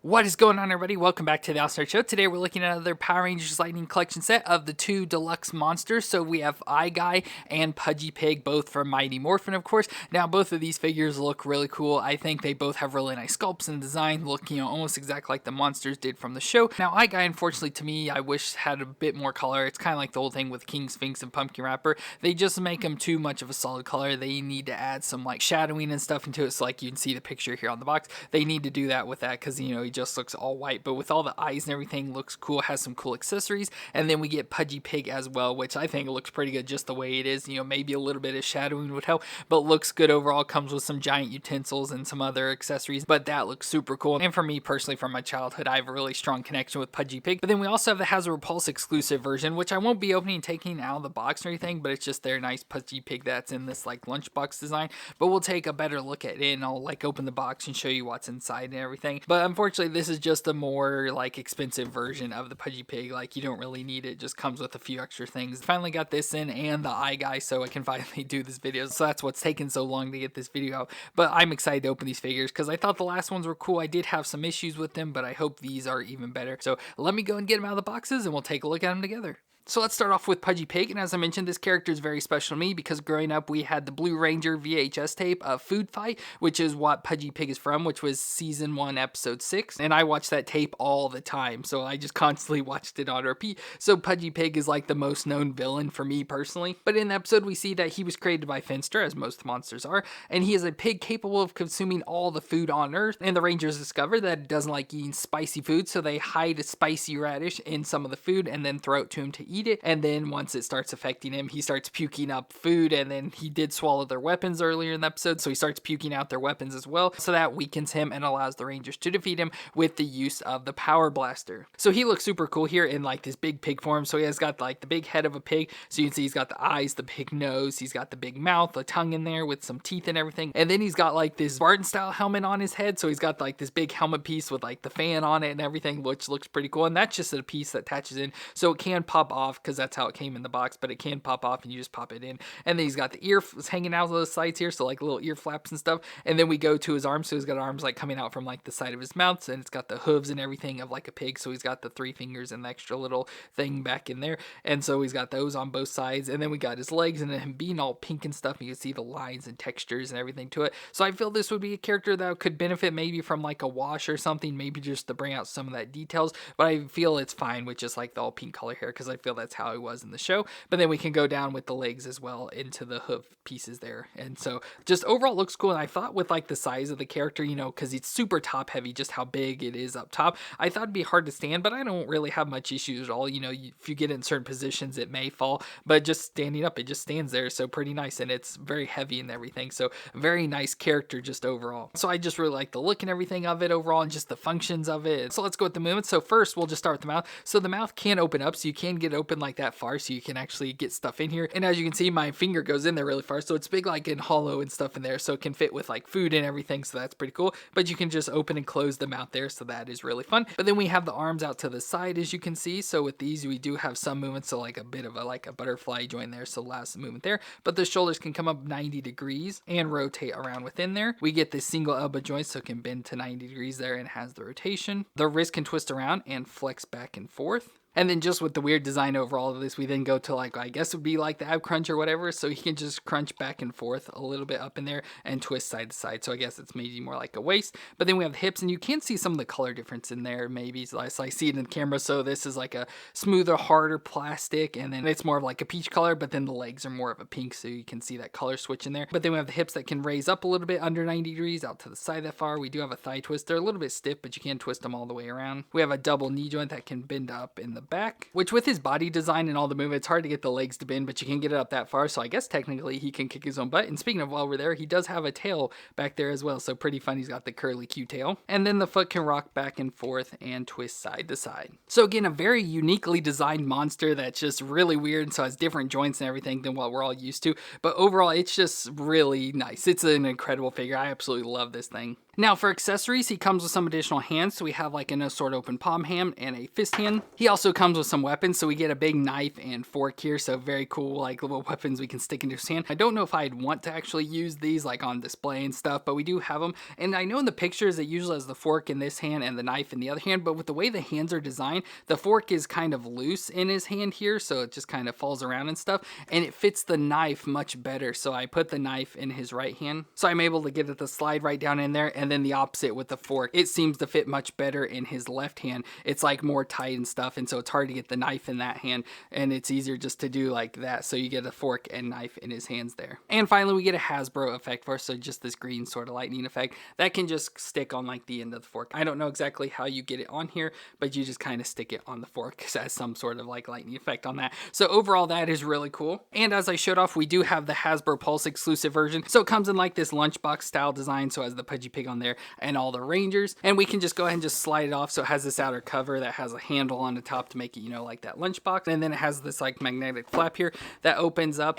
What is going on, everybody? Welcome back to the All-Star Show. Today we're looking at another Power Rangers Lightning Collection set of the two deluxe monsters. So we have Guy and Pudgy Pig, both from Mighty Morphin, of course. Now both of these figures look really cool. I think they both have really nice sculpts and design, look, almost exactly like the monsters did from the show. Now Guy, unfortunately to me, I wish had a bit more color. It's kind of like the whole thing with King Sphinx and Pumpkin Rapper. They just make him too much of a solid color. They need to add some like shadowing and stuff into it. So like you can see the picture here on the box. They need to do that with that because, he just looks all white, but with all the eyes and everything, looks cool, has some cool accessories. And then we get Pudgy Pig as well, which I think looks pretty good just the way it is. Maybe a little bit of shadowing would help, but looks good overall. Comes with some giant utensils and some other accessories, but that looks super cool. And for me personally, from my childhood, I have a really strong connection with Pudgy Pig. But then we also have the Hasbro Pulse exclusive version, which I won't be opening and taking out of the box or anything, but it's just their nice Pudgy Pig that's in this like lunchbox design. But we'll take a better look at it and I'll like open the box and show you what's inside and everything. But unfortunately, this is just a more like expensive version of the Pudgy Pig. Like you don't really need it, just comes with a few extra things. Finally got this in and the Guy, so I can finally do this video. So that's what's taken so long to get this video out. But I'm excited to open these figures because I thought the last ones were cool. I did have some issues with them, but I hope these are even better. So let me go and get them out of the boxes and we'll take a look at them together. So let's start off with Pudgy Pig, and as I mentioned, this character is very special to me because growing up we had the Blue Ranger VHS tape of Food Fight, which is what Pudgy Pig is from, which was season 1 episode 6, and I watched that tape all the time, so I just constantly watched it on repeat. So Pudgy Pig is like the most known villain for me personally, but in the episode we see that he was created by Finster, as most monsters are, and he is a pig capable of consuming all the food on Earth, and the Rangers discover that it doesn't like eating spicy food, so they hide a spicy radish in some of the food and then throw it to him to eat it. And then once it starts affecting him, he starts puking up food, and then he did swallow their weapons earlier in the episode, so he starts puking out their weapons as well. So that weakens him and allows the Rangers to defeat him with the use of the Power Blaster. So he looks super cool here in like this big pig form. So he has got like the big head of a pig. So you can see he's got the eyes, the big nose, he's got the big mouth, the tongue in there with some teeth and everything. And then he's got like this Spartan style helmet on his head. So he's got like this big helmet piece with like the fan on it and everything, which looks pretty cool. And that's just a piece that attaches in. So it can pop off because that's how it came in the box, but it can pop off and you just pop it in. And then he's got the ear hanging out of the sides here, so like little ear flaps and stuff. And then we go to his arms, so he's got arms like coming out from like the side of his mouth, and it's got the hooves and everything of like a pig, so he's got the 3 fingers and the extra little thing back in there. And so he's got those on both sides, and then we got his legs, and then him being all pink and stuff, you can see the lines and textures and everything to it. So I feel this would be a character that could benefit maybe from like a wash or something, maybe just to bring out some of that details, but I feel it's fine with just like the all pink color hair because I feel that's how he was in the show. But then we can go down with the legs as well into the hoof pieces there. And so just overall looks cool. And I thought with like the size of the character, because it's super top heavy, just how big it is up top, I thought it'd be hard to stand, but I don't really have much issues at all. If you get in certain positions, it may fall, but just standing up, it just stands there. So pretty nice. And it's very heavy and everything. So very nice character just overall. So I just really like the look and everything of it overall and just the functions of it. So let's go with the movement. So first we'll just start with the mouth. So the mouth can open up, so you can get open like that far, so you can actually get stuff in here. And as you can see, my finger goes in there really far, so it's big like and hollow and stuff in there, so it can fit with like food and everything, so that's pretty cool. But you can just open and close the mouth there, so that is really fun. But then we have the arms out to the side, as you can see. So with these we do have some movement, so like a bit of a butterfly joint there, so last movement there. But the shoulders can come up 90 degrees and rotate around within there. We get the single elbow joint, so it can bend to 90 degrees there and has the rotation. The wrist can twist around and flex back and forth. And then just with the weird design overall of this, we then go to like, I guess it would be like the ab crunch or whatever. So he can just crunch back and forth a little bit up in there and twist side to side. So I guess it's maybe more like a waist. But then we have the hips, and you can see some of the color difference in there maybe. So I see it in the camera. So this is like a smoother, harder plastic, and then it's more of like a peach color, but then the legs are more of a pink. So you can see that color switch in there. But then we have the hips that can raise up a little bit under 90 degrees out to the side that far. We do have a thigh twist. They're a little bit stiff, but you can twist them all the way around. We have a double knee joint that can bend up in the back, which with his body design and all the movement, it's hard to get the legs to bend, but you can get it up that far, so I guess technically he can kick his own butt. And speaking of, while we're there, he does have a tail back there as well, so pretty fun. He's got the curly cute tail. And then the foot can rock back and forth and twist side to side. So again, a very uniquely designed monster that's just really weird, so has different joints and everything than what we're all used to, but overall it's just really nice. It's an incredible figure. I absolutely love this thing. Now for accessories, he comes with some additional hands. So we have like an sword open palm hand and a fist hand. He also comes with some weapons. So we get a big knife and fork here. So very cool, like little weapons we can stick into his hand. I don't know if I'd want to actually use these like on display and stuff, but we do have them. And I know in the pictures it usually has the fork in this hand and the knife in the other hand, but with the way the hands are designed, the fork is kind of loose in his hand here. So it just kind of falls around and stuff, and it fits the knife much better. So I put the knife in his right hand. So I'm able to get it to slide right down in there, and then the opposite with the fork. It seems to fit much better in his left hand. It's like more tight and stuff, and so it's hard to get the knife in that hand, and it's easier just to do like that. So you get a fork and knife in his hands there. And finally, we get a Hasbro effect for us, so just this green sort of lightning effect that can just stick on like the end of the fork. I don't know exactly how you get it on here, but you just kind of stick it on the fork because it has some sort of like lightning effect on that. So overall, that is really cool. And as I showed off, we do have the Hasbro Pulse exclusive version. So it comes in like this lunchbox style design, so it has the Pudgy Pig on there and all the Rangers, and we can just go ahead and just slide it off. So it has this outer cover that has a handle on the top to make it, you know, like that lunchbox, and then it has this like magnetic flap here that opens up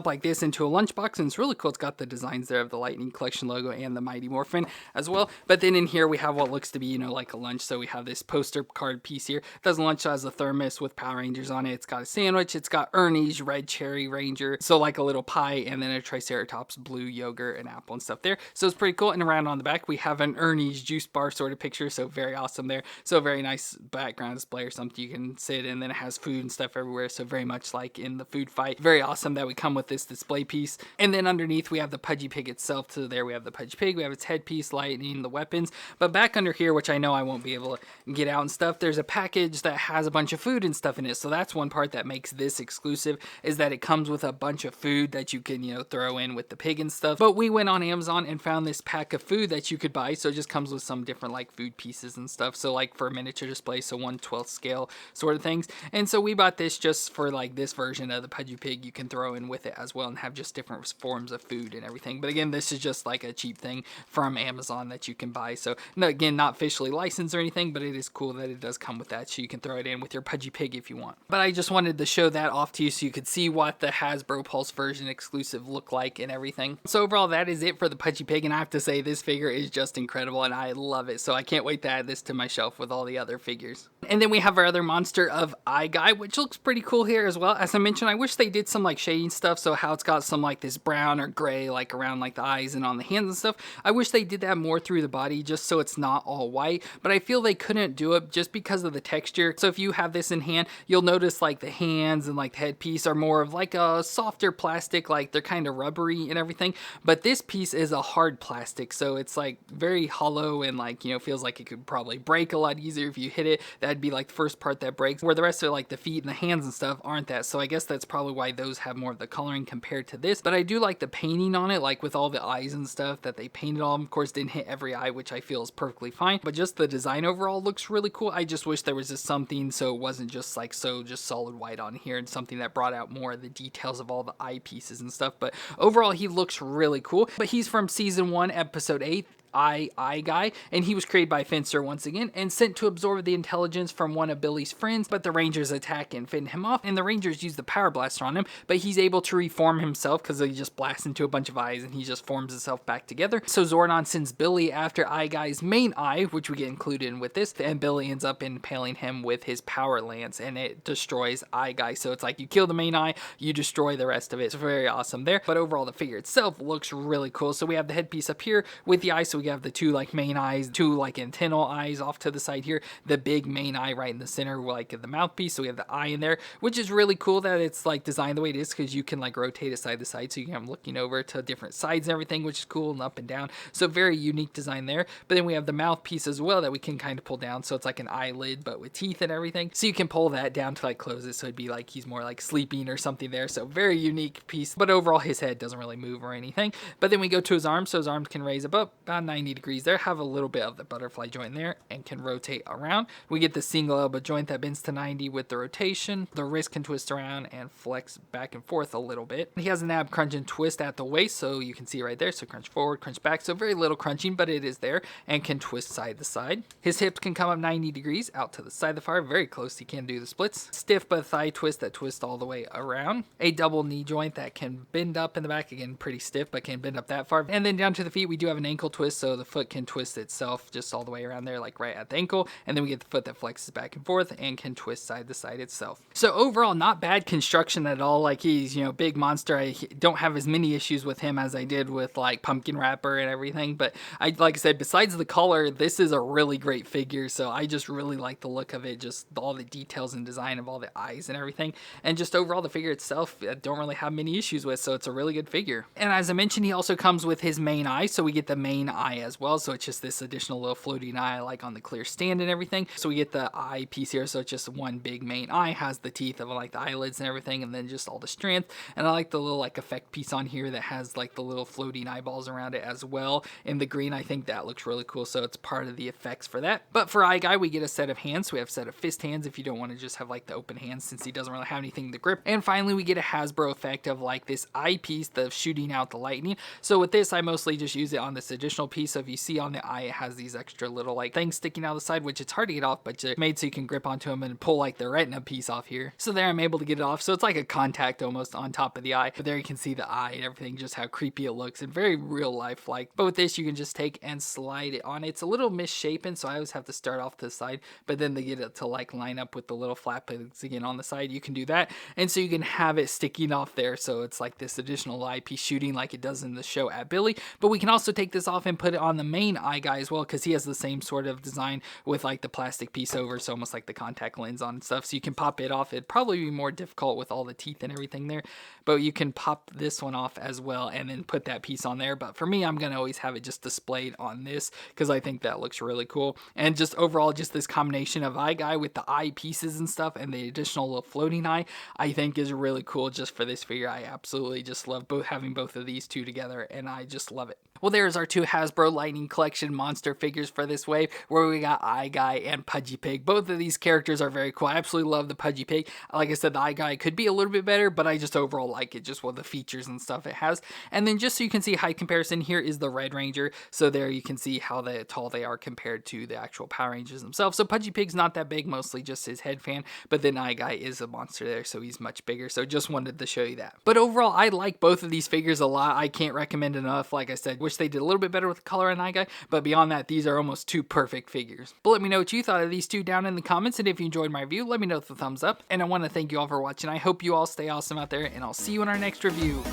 like this into a lunchbox, and it's really cool. It's got the designs there of the Lightning Collection logo and the Mighty Morphin as well. But then in here we have what looks to be, you know, like a lunch. So we have this poster card piece here. It does lunch, has a thermos with Power Rangers on it. It's got a sandwich. It's got Ernie's Red Cherry Ranger, so like a little pie, and then a Triceratops blue yogurt and apple and stuff there. So it's pretty cool. And around on the back we have an Ernie's juice bar sort of picture, so very awesome there. So very nice background display or something you can sit, and then it has food and stuff everywhere, so very much like in the food fight. Very awesome that we come with this display piece. And then underneath we have the Pudgy Pig itself. So there we have the Pudgy Pig, we have its headpiece, lightning, the weapons. But back under here, which I know I won't be able to get out and stuff, there's a package that has a bunch of food and stuff in it. So that's one part that makes this exclusive, is that it comes with a bunch of food that you can, you know, throw in with the pig and stuff. But we went on Amazon and found this pack of food that you could buy. So it just comes with some different like food pieces and stuff. So like for a miniature display, so 1/12 scale sort of things. And so we bought this just for like this version of the Pudgy Pig you can throw in with it as well, and have just different forms of food and everything. But again, this is just like a cheap thing from Amazon that you can buy. So no, again, not officially licensed or anything, but it is cool that it does come with that, so you can throw it in with your Pudgy Pig if you want. But I just wanted to show that off to you so you could see what the Hasbro Pulse version exclusive look like and everything. So overall, that is it for the Pudgy Pig, and I have to say this figure is just incredible and I love it. So I can't wait to add this to my shelf with all the other figures. And then we have our other monster of Eye Guy, which looks pretty cool here as well. As I mentioned, I wish they did some like shading stuff, so how it's got some like this brown or gray like around like the eyes and on the hands and stuff. I wish they did that more through the body, just so it's not all white, but I feel they couldn't do it just because of the texture. So if you have this in hand, you'll notice like the hands and like the headpiece are more of like a softer plastic, like they're kind of rubbery and everything, but this piece is a hard plastic, so it's like very hollow and like, you know, feels like it could probably break a lot easier if you hit it. That'd be like the first part that breaks, where the rest of like the feet and the hands and stuff aren't that. So I guess that's probably why those have more of the coloring compared to this. But I do like the painting on it, like with all the eyes and stuff that they painted on. Of course, didn't hit every eye, which I feel is perfectly fine, but just the design overall looks really cool. I just wish there was just something so it wasn't just like just solid white on here, and something that brought out more of the details of all the eye pieces and stuff. But overall, he looks really cool. But he's from season 1, episode 8. Eye Guy, and he was created by Fencer once again and sent to absorb the intelligence from one of Billy's friends, but the Rangers attack and fend him off, and the Rangers use the power blaster on him, but he's able to reform himself because he just blasts into a bunch of eyes and he just forms himself back together. So Zordon sends Billy after Eye Guy's main eye, which we get included in with this, and Billy ends up impaling him with his power lance, and it destroys Eye Guy. So it's like you kill the main eye, you destroy the rest of it. It's very awesome there. But overall, the figure itself looks really cool. So we have the headpiece up here with the eye, so we have the two like main eyes, two like antennal eyes off to the side here, the big main eye right in the center, like the mouthpiece. So we have the eye in there, which is really cool that it's like designed the way it is, because you can like rotate it side to side, so you can have looking over to different sides and everything, which is cool, and up and down. So very unique design there. But then we have the mouthpiece as well that we can kind of pull down, so it's like an eyelid but with teeth and everything. So you can pull that down to like close it, so it'd be like he's more like sleeping or something there. So very unique piece. But overall, his head doesn't really move or anything. But then we go to his arms, so his arms can raise up about 90 degrees there, have a little bit of the butterfly joint there, and can rotate around. We get the single elbow joint that bends to 90 with the rotation. The wrist can twist around and flex back and forth a little bit. He has an ab crunch and twist at the waist, so you can see right there. So crunch forward, crunch back. So very little crunching, but it is there, and can twist side to side. His hips can come up 90 degrees out to the side of the fire. Very close. He can do the splits. Stiff but thigh twist that twists all the way around. A double knee joint that can bend up in the back. Again, pretty stiff, but can bend up that far. And then down to the feet, we do have an ankle twist. so the foot can twist itself just all the way around there, like right at the ankle, and then we get the foot that flexes back and forth and can twist side to side itself. So overall, not bad construction at all. Like, he's, you know, big monster. I don't have as many issues with him as I did with like Pumpkin Wrapper and everything, but like I said, besides the color, this is a really great figure. So I just really like the look of it, just all the details and design of all the eyes and everything, and just overall the figure itself, I don't really have many issues with. So it's a really good figure. And as I mentioned, he also comes with his main eye, so we get the main eye as well. So it's just this additional little floating eye like on the clear stand and everything. So we get the eye piece here, so it's just one big main eye, has the teeth of like the eyelids and everything, and then just all the strength. And I like the little like effect piece on here that has like the little floating eyeballs around it as well in the green. I think that looks really cool, so it's part of the effects for that. But for Eye Guy, we get a set of hands. So we have a set of fist hands if you don't want to just have like the open hands, since he doesn't really have anything to grip. And finally, we get a Hasbro effect of like this eye piece, the shooting out the lightning. So with this, I mostly just use it on this additional piece. So if you see on the eye, it has these extra little like things sticking out the side, which it's hard to get off, but it's made so you can grip onto them and pull like the retina piece off here. So there I'm able to get it off. So it's like a contact almost on top of the eye. But there you can see the eye and everything, just how creepy it looks and very real life like. But with this, you can just take and slide it on. It's a little misshapen, so I always have to start off to the side, but then they get it to like line up with the little flap plates again on the side. You can do that, and so you can have it sticking off there, so it's like this additional eye piece shooting like it does in the show at Billy. But we can also take this off and put it on the main Eye Guy as well, because he has the same sort of design with like the plastic piece over, so almost like the contact lens on and stuff. So you can pop it off. It'd probably be more difficult with all the teeth and everything there, but you can pop this one off as well and then put that piece on there. But for me, I'm gonna always have it just displayed on this because I think that looks really cool. And just overall, just this combination of Eye Guy with the eye pieces and stuff and the additional little floating eye, I think is really cool just for this figure. I absolutely just love having both of these two together, and I just love it. Well, there's our two Hasbro Lightning Collection monster figures for this wave, where we got Eye Guy and Pudgy Pig. Both of these characters are very cool. I absolutely love the Pudgy Pig. Like I said, the Eye Guy could be a little bit better, but I just overall like it, just with the features and stuff it has. And then just so you can see height comparison, here is the Red Ranger. So there you can see how tall they are compared to the actual Power Rangers themselves. So Pudgy Pig's not that big, mostly just his head fan, but then Eye Guy is a monster there, so he's much bigger. So just wanted to show you that. But overall, I like both of these figures a lot. I can't recommend enough. Like I said, wish they did a little bit better with the color on Eye Guy, but beyond that, these are almost two perfect figures. But let me know what you thought of these two down in the comments, and if you enjoyed my review, let me know with a thumbs up. And I want to thank you all for watching. I hope you all stay awesome out there, and I'll see you in our next review.